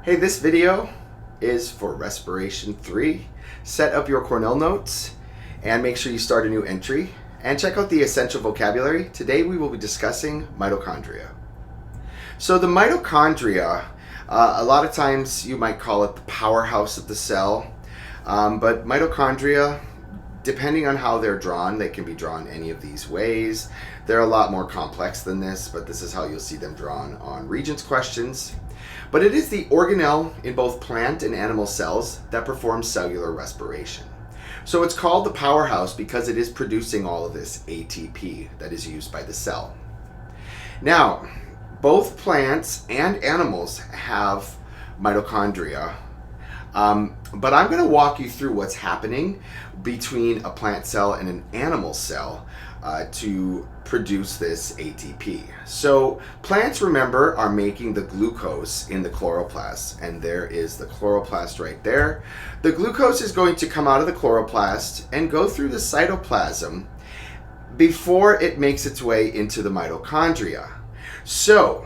Hey, this video is for Respiration 3. Set up your Cornell notes and make sure you start a new entry. And check out the essential vocabulary. Today we will be discussing mitochondria. So the mitochondria, a lot of times you might call it the powerhouse of the cell. But mitochondria, depending on how they're drawn, they can be drawn any of these ways. They're a lot more complex than this, but this is how you'll see them drawn on Regents questions. But it is the organelle in both plant and animal cells that performs cellular respiration. So it's called the powerhouse because it is producing all of this ATP that is used by the cell. Now, both plants and animals have mitochondria, but I'm going to walk you through what's happening between a plant cell and an animal cell to produce this ATP. So plants, remember, are making the glucose in the chloroplast, and there is the chloroplast right there. The glucose is going to come out of the chloroplast and go through the cytoplasm before it makes its way into the mitochondria. So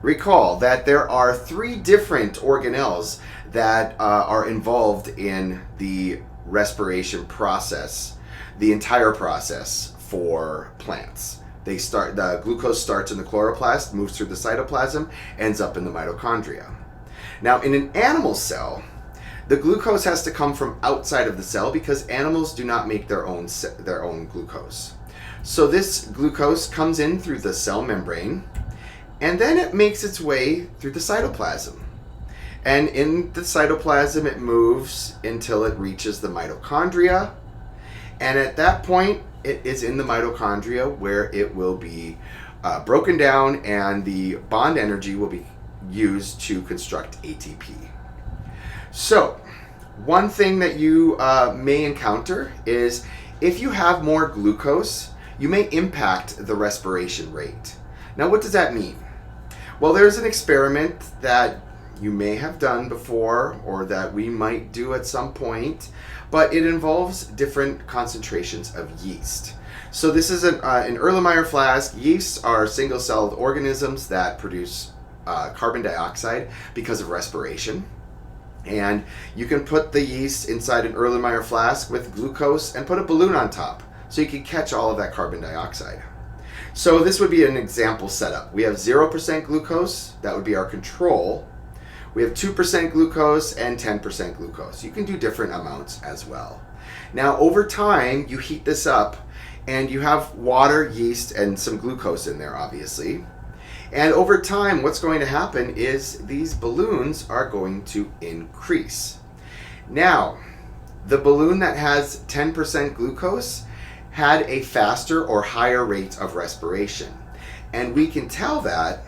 recall that there are three different organelles that are involved in the respiration process, the entire process for plants. The glucose starts in the chloroplast, moves through the cytoplasm, ends up in the mitochondria. Now, in an animal cell, the glucose has to come from outside of the cell because animals do not make their own glucose. So this glucose comes in through the cell membrane, and then it makes its way through the cytoplasm. And in the cytoplasm, it moves until it reaches the mitochondria. And at that point, it is in the mitochondria where it will be broken down and the bond energy will be used to construct ATP. So, one thing that you may encounter is if you have more glucose, you may impact the respiration rate. Now, what does that mean? Well, there's an experiment that you may have done before or that we might do at some point, but it involves different concentrations of yeast. So this is an Erlenmeyer flask. Yeasts are single-celled organisms that produce carbon dioxide because of respiration. And you can put the yeast inside an Erlenmeyer flask with glucose and put a balloon on top so you can catch all of that carbon dioxide. So this would be an example setup. We have 0% glucose, that would be our control. We have 2% glucose and 10% glucose. You can do different amounts as well. Now, over time, you heat this up and you have water, yeast, and some glucose in there, obviously. And over time, what's going to happen is these balloons are going to increase. Now, the balloon that has 10% glucose had a faster or higher rate of respiration. And we can tell that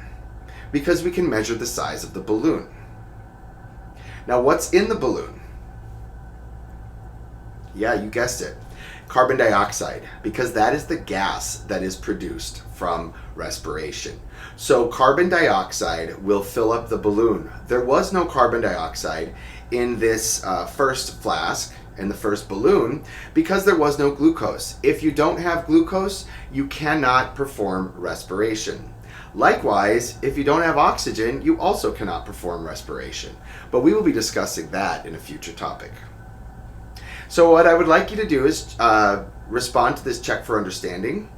because we can measure the size of the balloon. Now, what's in the balloon? Yeah, you guessed it. Carbon dioxide, because that is the gas that is produced from respiration. So carbon dioxide will fill up the balloon. There was no carbon dioxide in this first flask, in the first balloon, because there was no glucose. If you don't have glucose, you cannot perform respiration. Likewise, if you don't have oxygen, you also cannot perform respiration. But we will be discussing that in a future topic. So what I would like you to do is respond to this check for understanding.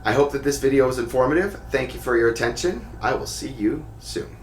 I hope that this video was informative. Thank you for your attention. I will see you soon.